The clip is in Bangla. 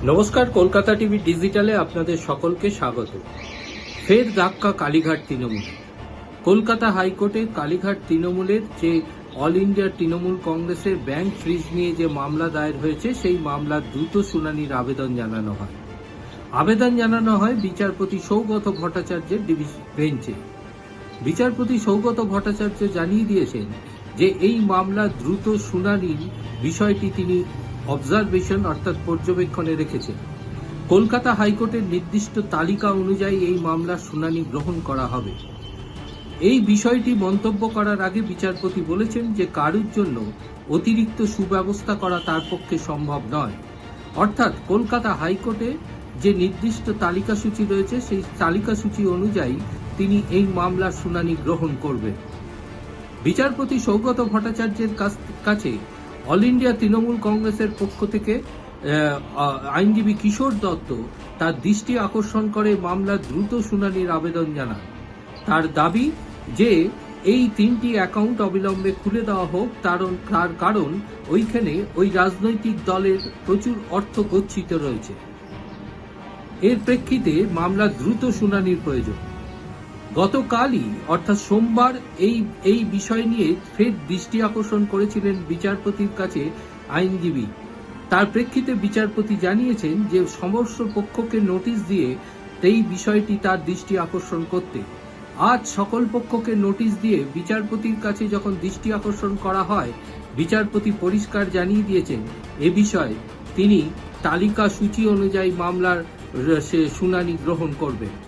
নমস্কার, কলকাতা টিভি ডিজিটালে আপনাদের সকলকে স্বাগত। ফের ধাক্কা কালীঘাট তৃণমূল। কলকাতা হাইকোর্টে কালীঘাট তৃণমূলের যে অল ইন্ডিয়া তৃণমূল কংগ্রেসের ব্যাংক ফ্রিজ নিয়ে যে মামলা দায়ের হয়েছে, সেই মামলার দ্রুত শুনানির আবেদন জানানো হয় বিচারপতি সৌগত ভট্টাচার্যের বেঞ্চে। বিচারপতি সৌগত ভট্টাচার্য জানিয়ে দিয়েছেন যে এই মামলার দ্রুত শুনানির বিষয়টি তিনি অবজারভেশন অর্থাৎ পর্যবেক্ষণে রেখেছেন। কলকাতা হাইকোর্টের নির্দিষ্ট তালিকা অনুযায়ী এই মামলার শুনানি গ্রহণ করা হবে। এই বিষয়টি মন্তব্য করার আগে বিচারপতি বলেছেন যে কারুর জন্য অতিরিক্ত সুব্যবস্থা করা তার পক্ষে সম্ভব নয়। অর্থাৎ কলকাতা হাইকোর্টে যে নির্দিষ্ট তালিকাসূচি রয়েছে, সেই তালিকাসূচি অনুযায়ী তিনি এই মামলার শুনানি গ্রহণ করবেন। বিচারপতি সৌগত ভট্টাচার্যের কাছে অল ইন্ডিয়া তৃণমূল কংগ্রেসের পক্ষ থেকে আইনজীবী কিশোর দত্ত তার দৃষ্টি আকর্ষণ করে মামলার দ্রুত শুনানির আবেদন জানান। তার দাবি যে এই 3টি অ্যাকাউন্ট অবিলম্বে খুলে দেওয়া হোক, তার কারণ ওইখানে ওই রাজনৈতিক দলের প্রচুর অর্থ গচ্ছিত রয়েছে। এর প্রেক্ষিতে মামলার দ্রুত শুনানির প্রয়োজন। গতকালই অর্থাৎ সোমবার এই বিষয় নিয়ে ফের দৃষ্টি আকর্ষণ করেছিলেন বিচারপতির কাছে আইনজীবী। তার প্রেক্ষিতে বিচারপতি জানিয়েছেন যে সমস্ত পক্ষকে নোটিশ দিয়ে এই বিষয়টি তার দৃষ্টি আকর্ষণ করতে। আজ সকল পক্ষকে নোটিশ দিয়ে বিচারপতির কাছে যখন দৃষ্টি আকর্ষণ করা হয়, বিচারপতি পরিষ্কার জানিয়ে দিয়েছেন এ বিষয়ে তিনি তালিকা সূচি অনুযায়ী মামলার শুনানি গ্রহণ করবেন।